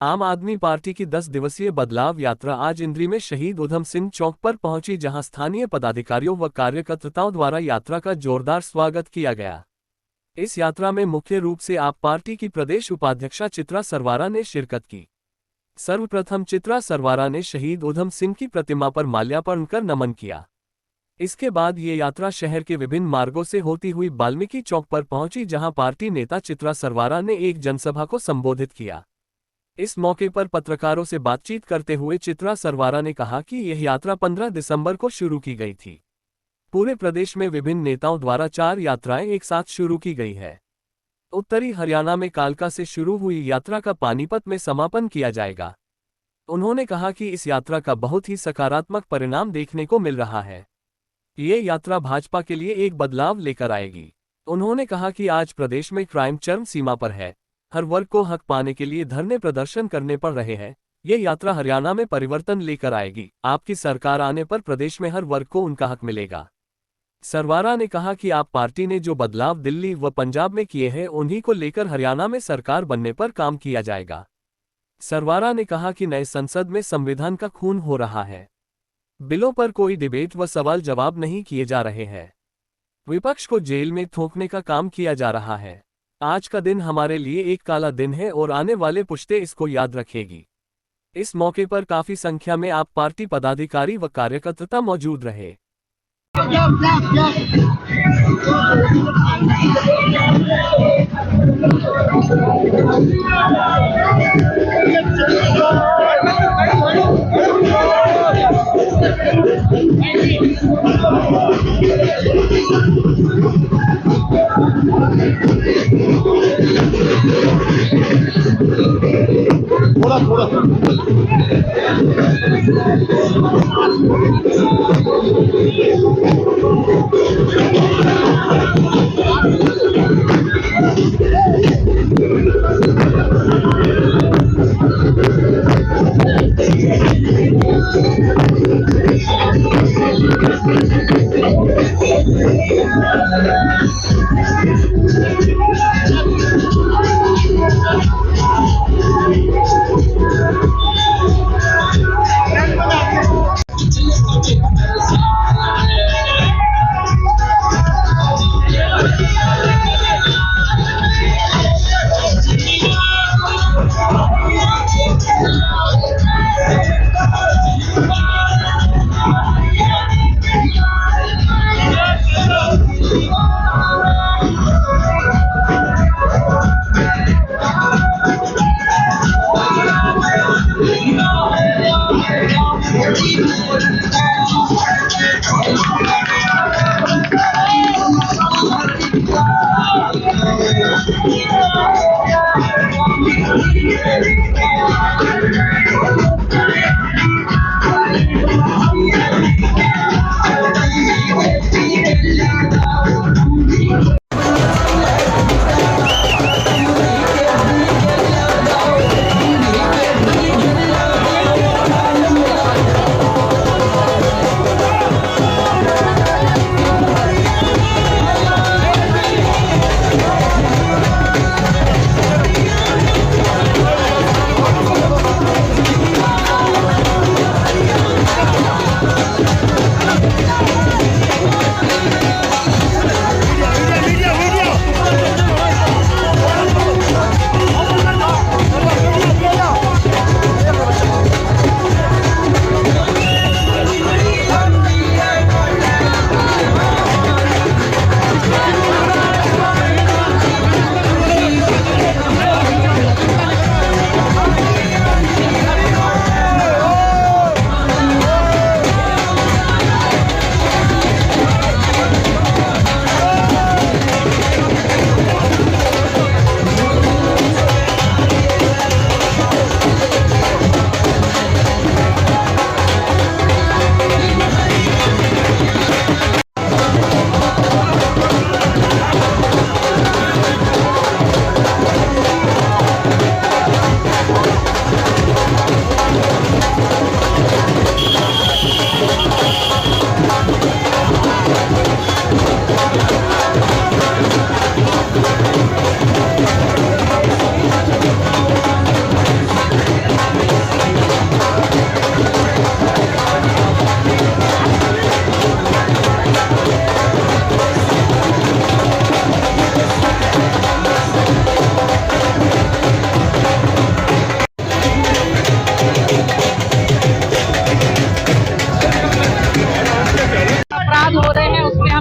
आम आदमी पार्टी की 10 दिवसीय बदलाव यात्रा आज इंद्री में शहीद उधम सिंह चौक पर पहुंची, जहां स्थानीय पदाधिकारियों व कार्यकर्ताओं द्वारा यात्रा का जोरदार स्वागत किया गया। इस यात्रा में मुख्य रूप से आप पार्टी की प्रदेश उपाध्यक्षा चित्रा सरवारा ने शिरकत की। सर्वप्रथम चित्रा सरवारा ने शहीद उधम सिंह की प्रतिमा पर माल्यार्पण कर नमन किया। इसके बाद ये यात्रा शहर के विभिन्न मार्गों से होती हुई वाल्मीकि चौक पर पहुंची, जहां पार्टी नेता चित्रा सरवारा ने एक जनसभा को संबोधित किया। इस मौके पर पत्रकारों से बातचीत करते हुए चित्रा सरवारा ने कहा कि यह यात्रा 15 दिसंबर को शुरू की गई थी। पूरे प्रदेश में विभिन्न नेताओं द्वारा 4 यात्राएं एक साथ शुरू की गई है। उत्तरी हरियाणा में कालका से शुरू हुई यात्रा का पानीपत में समापन किया जाएगा। उन्होंने कहा कि इस यात्रा का बहुत ही सकारात्मक परिणाम देखने को मिल रहा है। ये यात्रा भाजपा के लिए एक बदलाव लेकर आएगी। उन्होंने कहा कि आज प्रदेश में क्राइम चरम सीमा पर है। हर वर्ग को हक पाने के लिए धरने प्रदर्शन करने पड़ रहे हैं। ये यात्रा हरियाणा में परिवर्तन लेकर आएगी। आपकी सरकार आने पर प्रदेश में हर वर्ग को उनका हक मिलेगा। सरवारा ने कहा कि आप पार्टी ने जो बदलाव दिल्ली व पंजाब में किए हैं, उन्हीं को लेकर हरियाणा में सरकार बनने पर काम किया जाएगा। सरवारा ने कहा कि नए संसद में संविधान का खून हो रहा है। बिलों पर कोई डिबेट व सवाल जवाब नहीं किए जा रहे हैं। विपक्ष को जेल में थोपने का काम किया जा रहा है। आज का दिन हमारे लिए एक काला दिन है और आने वाले पुश्ते इसको याद रखेगी। इस मौके पर काफी संख्या में आप पार्टी पदाधिकारी व कार्यकर्ता मौजूद रहे।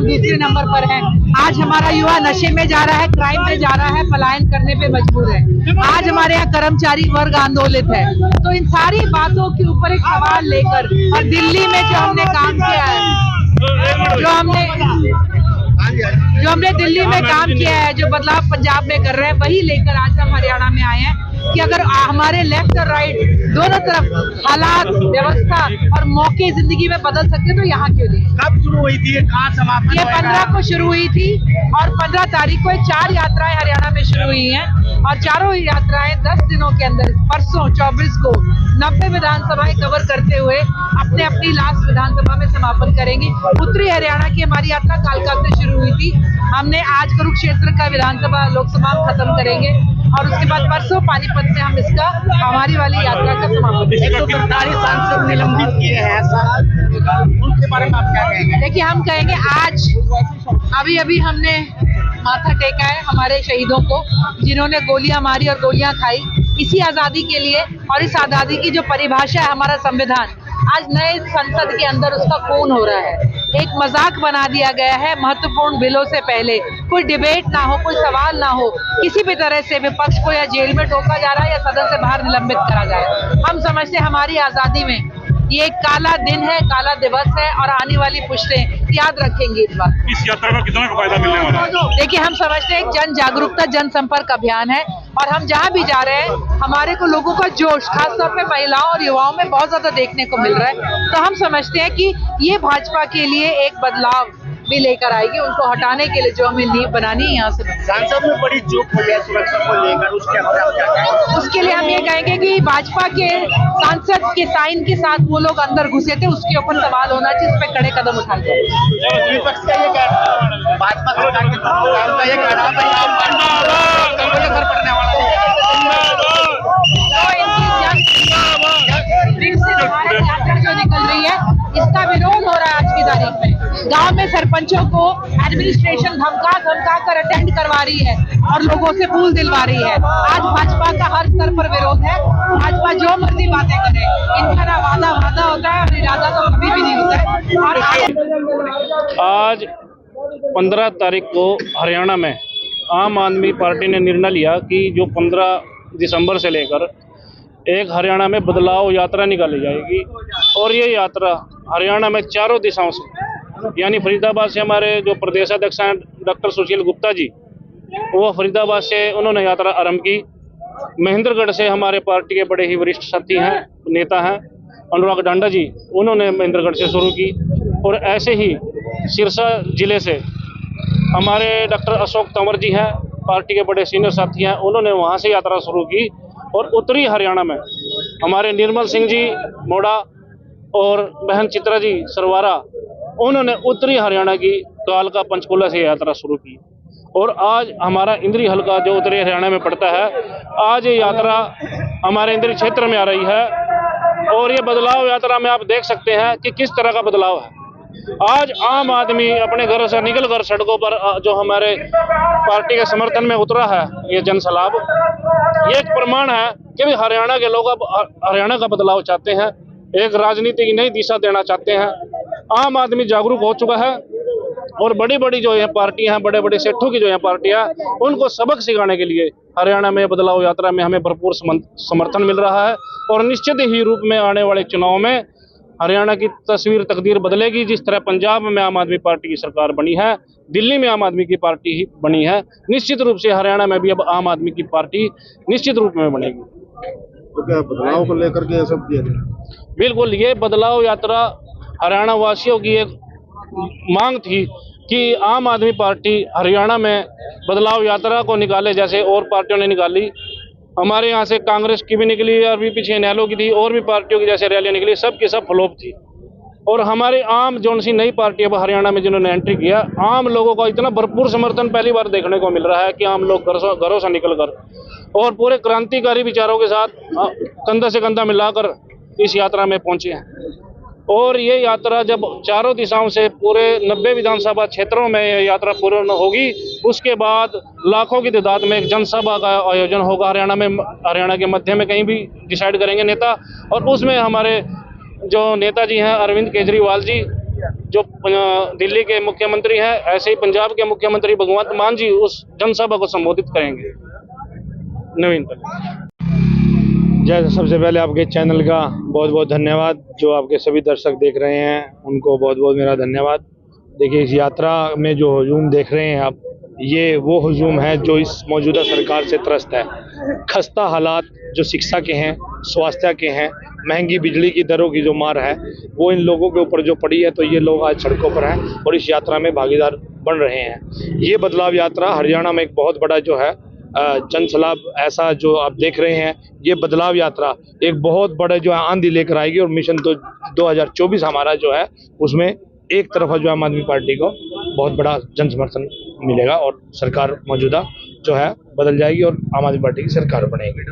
दूसरे नंबर पर है। आज हमारा युवा नशे में जा रहा है, क्राइम में जा रहा है, पलायन करने पे मजबूर है। आज हमारे यहाँ कर्मचारी वर्ग आंदोलित है। तो इन सारी बातों के ऊपर एक सवाल लेकर और दिल्ली में जो हमने काम किया है, जो हमने दिल्ली में काम किया है, जो बदलाव पंजाब में कर रहे हैं, वही लेकर आज हम हरियाणा में आए हैं कि अगर हमारे लेफ्ट और राइट दोनों तरफ हालात, व्यवस्था और मौके जिंदगी में बदल सकते तो यहाँ क्यों नहीं। कब शुरू हुई थी, कहाँ समाप्त? ये 15 को शुरू हुई थी और 15 तारीख को 4 यात्राएं हरियाणा में शुरू हुई हैं और चारों यात्राएं 10 दिनों के अंदर, परसों 24 को 90 विधानसभाएं कवर करते हुए अपने अपनी लास्ट विधानसभा में समापन करेंगी। उत्तरी हरियाणा की हमारी यात्रा कालका से शुरू हुई थी। हमने आज कुरुक्षेत्र का विधानसभा लोकसभा खत्म करेंगे और उसके बाद परसों पानीपत में हम इसका हमारी वाली यात्रा का समापन। 143 सांसद निलंबित किए हैं, उनके बारे में आप क्या कहेंगे? देखिए, हम कहेंगे आज अभी हमने माथा टेका है हमारे शहीदों को, जिन्होंने गोलियां मारी और गोलियां खाई इसी आजादी के लिए। और इस आजादी की जो परिभाषा है हमारा संविधान, आज नए संसद के अंदर उसका खून हो रहा है। एक मजाक बना दिया गया है। महत्वपूर्ण बिलों से पहले कोई डिबेट ना हो, कोई सवाल ना हो, किसी भी तरह से विपक्ष को या जेल में टोका जा रहा है या सदन से बाहर निलंबित करा जा रहा है। हम समझते हैं हमारी आजादी में ये एक काला दिन है, काला दिवस है और आने वाली पुश्तें याद रखेंगी इस बात। इस यात्रा का कितना फायदा मिलने वाला है? देखिए, हम समझते हैं एक जन जागरूकता, जन संपर्क अभियान है और हम जहाँ भी जा रहे हैं हमारे को लोगों का जोश, खासतौर पे महिलाओं और युवाओं में बहुत ज्यादा देखने को मिल रहा है। तो हम समझते हैं कि ये भाजपा के लिए एक बदलाव भी लेकर आएगी। उनको हटाने के लिए जो हमें नींव बनानी है यहाँ से। सांसद में बड़ी चूक हुई है सुरक्षा को लेकर, उसके बारे में क्या कहेंगे? उसके लिए हम ये कहेंगे कि भाजपा के सांसद के साइन के साथ वो लोग अंदर घुसे थे, उसके ऊपर सवाल होना चाहिए, उस पर कड़े कदम उठाए जाए। विपक्ष का ये कहना, भाजपा सरकार के का ये कहना असर पड़ने वाला है। यात्रा जो निकल रही है इसका विरोध हो रहा है। आज की तारीख में गांव में सरपंचों को एडमिनिस्ट्रेशन धमका कर अटेंड करवा रही है और लोगों से फूल दिलवा रही है। आज भाजपा का हर स्तर पर विरोध है। भाजपा जो मर्जी बातें करे, इनका ना वादा होता है और इरादा तो कभी भी नहीं होता है। और आज 15 तारीख को हरियाणा में आम आदमी पार्टी ने निर्णय लिया कि जो 15 दिसंबर से लेकर एक हरियाणा में बदलाव यात्रा निकाली जाएगी और ये यात्रा हरियाणा में चारों दिशाओं से, यानी फरीदाबाद से हमारे जो प्रदेश अध्यक्ष हैं डॉक्टर सुशील गुप्ता जी, वो फरीदाबाद से उन्होंने यात्रा आरंभ की। महेंद्रगढ़ से हमारे पार्टी के बड़े ही वरिष्ठ साथी हैं, नेता हैं, अनुराग डांडा जी, उन्होंने महेंद्रगढ़ से शुरू की। और ऐसे ही सिरसा जिले से हमारे डॉक्टर अशोक तंवर जी हैं, पार्टी के बड़े सीनियर साथी हैं, उन्होंने वहाँ से यात्रा शुरू की। और उत्तरी हरियाणा में हमारे निर्मल सिंह जी मोड़ा और बहन चित्रा जी सरवारा, उन्होंने उत्तरी हरियाणा की कालका पंचकुला से यात्रा शुरू की। और आज हमारा इंद्री हलका जो उत्तरी हरियाणा में पड़ता है, आज ये यात्रा हमारे इंद्री क्षेत्र में आ रही है। और ये बदलाव यात्रा में आप देख सकते हैं कि किस तरह का बदलाव है। आज आम आदमी अपने घरों से निकल कर सड़कों पर जो हमारे पार्टी के समर्थन में उतरा है, ये जनसैलाब, ये एक प्रमाण है कि भी हरियाणा के लोग अब हरियाणा का बदलाव चाहते हैं, एक राजनीति की नई दिशा देना चाहते हैं। आम आदमी जागरूक हो चुका है और बड़ी बड़ी जो यहाँ पार्टियां हैं, बड़े बड़े सेठों की जो यहाँ पार्टियां, उनको सबक सिखाने के लिए हरियाणा में बदलाव यात्रा में हमें भरपूर समर्थन मिल रहा है। और निश्चित ही रूप में आने वाले चुनाव में हरियाणा की तस्वीर, तकदीर बदलेगी। जिस तरह पंजाब में आम आदमी पार्टी की सरकार बनी है, दिल्ली में आम आदमी की पार्टी ही बनी है, निश्चित रूप से हरियाणा में भी अब आम आदमी की पार्टी निश्चित रूप में बनेगी। तो क्या बदलाव को लेकर के सब किया गया? बिल्कुल, ये बदलाव यात्रा हरियाणा वासियों की एक मांग थी कि आम आदमी पार्टी हरियाणा में बदलाव यात्रा को निकाले, जैसे और पार्टियों ने निकाली। हमारे यहाँ से कांग्रेस की भी निकली और भी पीछे इनेलो की थी, और भी पार्टियों की जैसे रैलियां निकली, सब की सब फ्लॉप थी। और हमारे आम जो सी नई पार्टी अब हरियाणा में जिन्होंने एंट्री किया, आम लोगों का इतना भरपूर समर्थन पहली बार देखने को मिल रहा है कि आम लोग घरों से निकलकर और पूरे क्रांतिकारी विचारों के साथ कंधा से कंधा मिलाकर इस यात्रा में पहुंचे हैं। और ये यात्रा जब चारों दिशाओं से पूरे 90 विधानसभा क्षेत्रों में ये यात्रा पूर्ण होगी, उसके बाद लाखों की तादाद में एक जनसभा का आयोजन होगा हरियाणा में। हरियाणा के मध्य में कहीं भी डिसाइड करेंगे नेता, और उसमें हमारे जो नेताजी हैं अरविंद केजरीवाल जी, जो दिल्ली के मुख्यमंत्री हैं, ऐसे ही पंजाब के मुख्यमंत्री भगवंत मान जी उस जनसभा को संबोधित करेंगे। नवीन जय, सबसे पहले आपके चैनल का बहुत बहुत धन्यवाद। जो आपके सभी दर्शक देख रहे हैं उनको बहुत बहुत मेरा धन्यवाद। देखिए, इस यात्रा में जो हुजूम देख रहे हैं आप, ये वो हुजूम है जो इस मौजूदा सरकार से त्रस्त है। खस्ता हालात जो शिक्षा के हैं, स्वास्थ्य के हैं, महंगी बिजली की दरों की जो मार है वो इन लोगों के ऊपर जो पड़ी है, तो ये लोग आज सड़कों पर हैं और इस यात्रा में भागीदार बन रहे हैं। ये बदलाव यात्रा हरियाणा में एक बहुत बड़ा जो है जन सलाब ऐसा जो आप देख रहे हैं, ये बदलाव यात्रा एक बहुत बड़े जो है आंधी लेकर आएगी और मिशन तो 2024 हमारा जो है उसमें एक तरफा जो आम आदमी पार्टी को बहुत बड़ा जन समर्थन मिलेगा और सरकार मौजूदा जो है बदल जाएगी और आम आदमी पार्टी की सरकार बनेगी।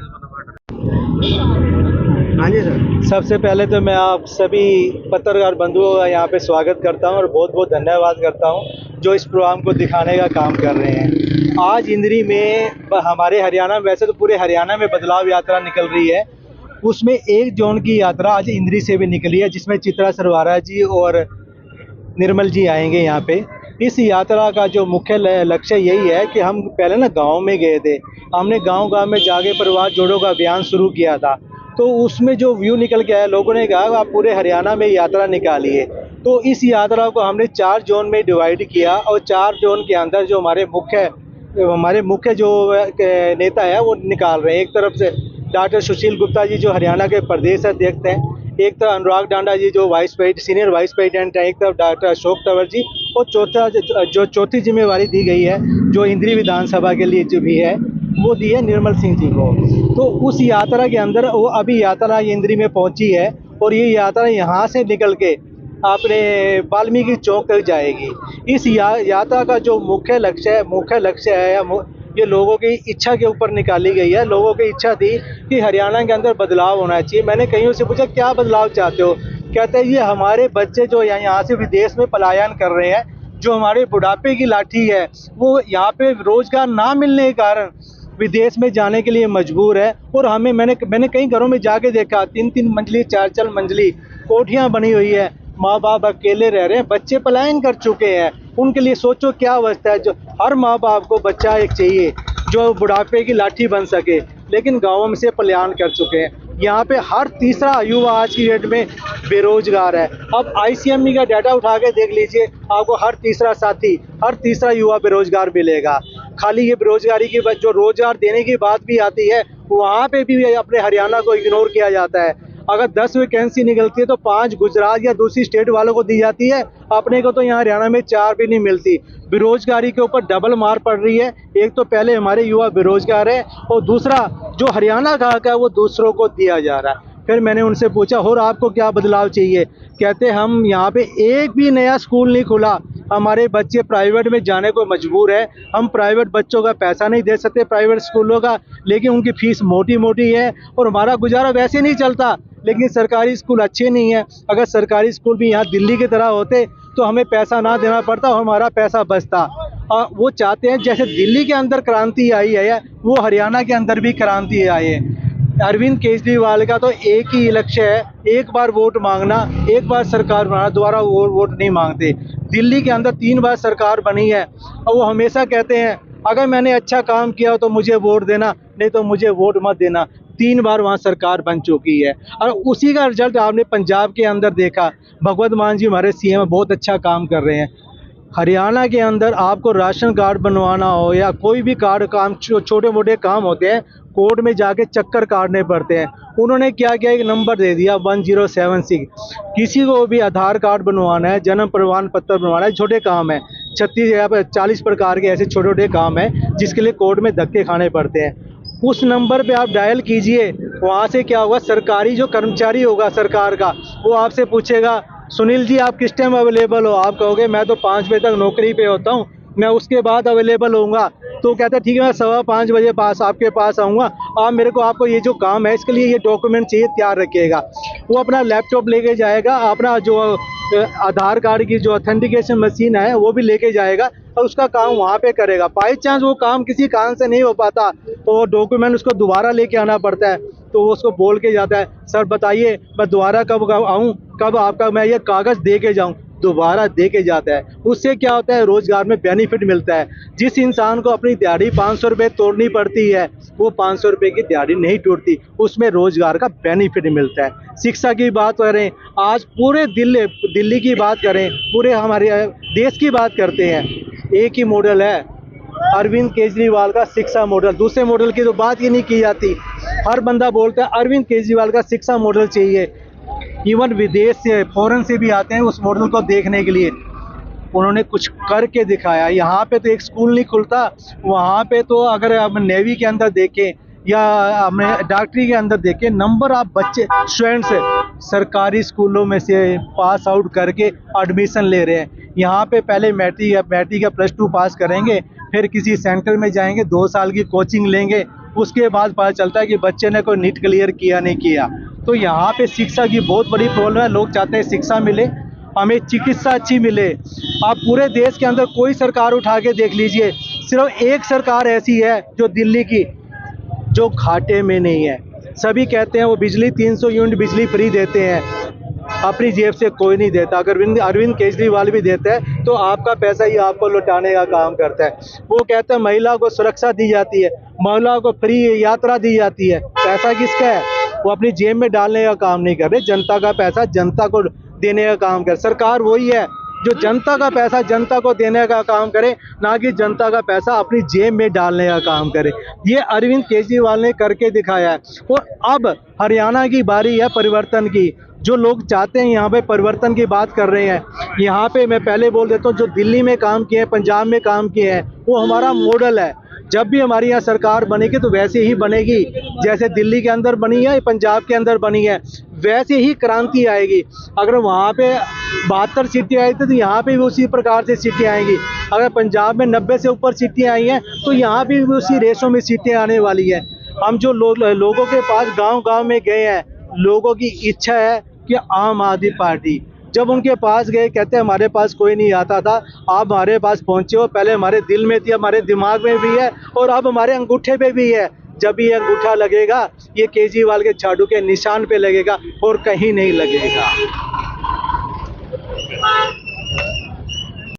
हाँ जी सर। सबसे पहले तो मैं आप सभी पत्रकार बंधुओं का यहाँ पे स्वागत करता हूँ और बहुत बहुत धन्यवाद करता हूँ जो इस प्रोग्राम को दिखाने का काम कर रहे हैं। आज इंद्री में हमारे हरियाणा में, वैसे तो पूरे हरियाणा में बदलाव यात्रा निकल रही है, उसमें एक जोन की यात्रा आज इंद्री से भी निकली है जिसमें चित्रा सरवारा जी और निर्मल जी आएंगे यहाँ पे। इस यात्रा का जो मुख्य लक्ष्य यही है कि हम पहले ना गाँव में गए थे, हमने गाँव में जाके परिवार जोड़ों का अभियान शुरू किया था, तो उसमें जो व्यू निकल के आया, लोगों ने कहा आप पूरे हरियाणा में यात्रा निकालिए। तो इस यात्रा को हमने 4 जोन में डिवाइड किया और 4 जोन के अंदर जो हमारे मुख्य जो नेता है वो निकाल रहे हैं। एक तरफ से डॉक्टर सुशील गुप्ता जी जो हरियाणा के प्रदेश अध्यक्ष हैं, एक तरफ अनुराग डांडा जी जो सीनियर वाइस प्रेसिडेंट हैं, एक तरफ डॉक्टर अशोक तंवर जी, और चौथी जिम्मेवारी दी गई है जो इंद्री विधानसभा के लिए जो भी है वो दी है निर्मल सिंह जी को। तो उस यात्रा के अंदर वो अभी यात्रा इंद्री में पहुंची है और ये यात्रा यहाँ से निकल के अपने वाल्मीकि चौक तक जाएगी। इस यात्रा का जो मुख्य लक्ष्य है ये लोगों की इच्छा के ऊपर निकाली गई है। लोगों की इच्छा थी कि हरियाणा के अंदर बदलाव होना चाहिए। मैंने कईयों से पूछा क्या बदलाव चाहते हो, कहते हैं ये हमारे बच्चे जो यहाँ से विदेश में पलायन कर रहे हैं, जो हमारे बुढ़ापे की लाठी है वो यहाँ पे रोजगार ना मिलने के कारण विदेश में जाने के लिए मजबूर है। और मैंने कई घरों में जाके देखा, 3-3 मंजिली 4-4 मंजिली कोठियाँ बनी हुई है, माँ बाप अकेले रह रहे हैं, बच्चे पलायन कर चुके हैं। उनके लिए सोचो क्या अवस्था है। जो हर माँ बाप को बच्चा एक चाहिए जो बुढ़ापे की लाठी बन सके, लेकिन गाँवों में से पलायन कर चुके हैं। यहाँ पे हर तीसरा युवा आज की डेट में बेरोजगार है। अब ICME का डाटा उठा के देख लीजिए, आपको हर तीसरा युवा बेरोजगार मिलेगा। खाली ये बेरोजगारी की जो रोजगार देने की बात भी आती है, वहाँ पे भी अपने हरियाणा को इग्नोर किया जाता है। अगर 10 वैकेंसी निकलती है तो 5 गुजरात या दूसरी स्टेट वालों को दी जाती है, अपने को तो यहाँ हरियाणा में 4 भी नहीं मिलती। बेरोजगारी के ऊपर डबल मार पड़ रही है। एक तो पहले हमारे युवा बेरोजगार है और दूसरा जो हरियाणा का है वो दूसरों को दिया जा रहा है। फिर मैंने उनसे पूछा और आपको क्या बदलाव चाहिए, कहते हम यहाँ पे एक भी नया स्कूल नहीं खुला, हमारे बच्चे प्राइवेट में जाने को मजबूर है। हम प्राइवेट बच्चों का पैसा नहीं दे सकते प्राइवेट स्कूलों का, लेकिन उनकी फीस मोटी है और हमारा गुजारा वैसे नहीं चलता। लेकिन सरकारी स्कूल अच्छे नहीं है। अगर सरकारी स्कूल भी यहाँ दिल्ली की तरह होते तो हमें पैसा ना देना पड़ता और हमारा पैसा बचता। वो चाहते हैं जैसे दिल्ली के अंदर क्रांति आई है वो हरियाणा के अंदर भी क्रांति आई है। अरविंद केजरीवाल का तो एक ही लक्ष्य है, एक बार वोट मांगना, एक बार सरकार बनाना, दोबारा वोट नहीं मांगते। दिल्ली के अंदर 3 बार सरकार बनी है और वो हमेशा कहते हैं अगर मैंने अच्छा काम किया तो मुझे वोट देना, नहीं तो मुझे वोट मत देना। 3 बार वहाँ सरकार बन चुकी है और उसी का रिजल्ट आपने पंजाब के अंदर देखा। भगवंत मान जी हमारे CM बहुत अच्छा काम कर रहे हैं। हरियाणा के अंदर आपको राशन कार्ड बनवाना हो या कोई भी काम छोटे मोटे काम होते हैं, कोर्ट में जाके चक्कर काटने पड़ते हैं। उन्होंने क्या किया, एक नंबर दे दिया 1076। किसी को भी आधार कार्ड बनवाना है, जन्म प्रमाण पत्र बनवाना है, छोटे काम है, 36 या 40 प्रकार के ऐसे छोटे छोटे काम है जिसके लिए कोर्ट में धक्के खाने पड़ते हैं। उस नंबर पे आप डायल कीजिए, वहाँ से क्या होगा, सरकारी जो कर्मचारी होगा सरकार का वो आपसे पूछेगा सुनील जी आप किस टाइम अवेलेबल हो। आप कहोगे मैं तो 5 बजे तक नौकरी पे होता हूँ, मैं उसके बाद अवेलेबल होऊंगा। तो कहता है ठीक है मैं 5:15 बजे आपके पास आऊँगा, आप मेरे को आपको ये जो काम है इसके लिए ये डॉक्यूमेंट चाहिए तैयार रखिएगा। वो अपना लैपटॉप लेके जाएगा, अपना जो आधार कार्ड की जो ऑथेंटिकेशन मशीन है वो भी लेके जाएगा और उसका काम वहाँ पे करेगा। बाई चांस वो काम किसी कारण से नहीं हो पाता तो डॉक्यूमेंट उसको दोबारा लेके आना पड़ता है। तो वो उसको बोल के जाता है सर बताइए मैं दोबारा कब आऊँ, कब आपका मैं ये कागज़ दे के जाऊँ। दोबारा दे के जाता है। उससे क्या होता है, रोजगार में बेनिफिट मिलता है। जिस इंसान को अपनी दिहाड़ी 500 रुपये तोड़नी पड़ती है, वो 500 रुपये की दिहाड़ी नहीं टूटती, उसमें रोजगार का बेनिफिट मिलता है। शिक्षा की बात करें, आज पूरे दिल्ली की बात करें, पूरे हमारे देश की बात करते हैं, एक ही मॉडल है अरविंद केजरीवाल का शिक्षा मॉडल। दूसरे मॉडल की तो बात ही नहीं की जाती। हर बंदा बोलता है अरविंद केजरीवाल का शिक्षा मॉडल चाहिए। इवन विदेश से, फॉरेन से भी आते हैं उस मॉडल को देखने के लिए। उन्होंने कुछ करके दिखाया। यहाँ पे तो एक स्कूल नहीं खुलता, वहाँ पे तो अगर हम नेवी के अंदर देखें या हमें डॉक्टरी के अंदर देखें, नंबर ऑफ बच्चे स्टूडेंट्स सरकारी स्कूलों में से पास आउट करके एडमिशन ले रहे हैं। यहाँ पे पहले मैट्रिक या +2 पास करेंगे, फिर किसी सेंटर में जाएंगे, 2 साल की कोचिंग लेंगे, उसके बाद पता चलता है कि बच्चे ने कोई नीट क्लियर किया नहीं किया। तो यहाँ पे शिक्षा की बहुत बड़ी प्रॉब्लम है। लोग चाहते हैं शिक्षा मिले, हमें चिकित्सा अच्छी मिले। आप पूरे देश के अंदर कोई सरकार उठा के देख लीजिए, सिर्फ एक सरकार ऐसी है जो दिल्ली की, जो घाटे में नहीं है। सभी कहते हैं वो बिजली 300 यूनिट बिजली फ्री देते हैं, अपनी जेब से कोई नहीं देता। अगर अरविंद केजरीवाल भी देता है तो आपका पैसा ही आपको लौटाने का काम करता है। वो कहते हैं महिला को सुरक्षा दी जाती है, महिलाओं को फ्री यात्रा दी जाती है। पैसा किसका है? वो अपनी जेब में डालने का काम नहीं कर रहे, जनता का पैसा जनता को देने का काम कर। सरकार वही है जो जनता का पैसा जनता को देने का काम करे, ना कि जनता का पैसा अपनी जेब में डालने का काम करे। ये अरविंद केजरीवाल ने करके दिखाया है। और अब हरियाणा की बारी है परिवर्तन की। जो लोग चाहते हैं यहाँ पे परिवर्तन की बात कर रहे हैं, यहाँ पे मैं पहले बोल देता हूँ, जो दिल्ली में काम किए हैं, पंजाब में काम किए हैं, वो हमारा मॉडल है। जब भी हमारी यहाँ सरकार बनेगी तो वैसे ही बनेगी, जैसे दिल्ली के अंदर बनी है, पंजाब के अंदर बनी है, वैसे ही क्रांति आएगी। अगर वहाँ पे 72 सीटें आई थी तो यहाँ पे भी उसी प्रकार से सीटें आएंगी। अगर पंजाब में 90 से ऊपर सीटें आई हैं तो यहाँ भी उसी रेशों में सीटें आने वाली हैं। हम जो लोगों के पास गांव-गांव में गए हैं, लोगों की इच्छा है कि आम आदमी पार्टी, जब उनके पास गए कहते हैं हमारे पास कोई नहीं आता था, आप हमारे पास पहुंचे हो, पहले हमारे दिल में थी, हमारे दिमाग में भी है और अब हमारे अंगूठे पे भी है। जब ये अंगूठा लगेगा ये केजरीवाल के झाड़ू के निशान पे लगेगा और कहीं नहीं लगेगा।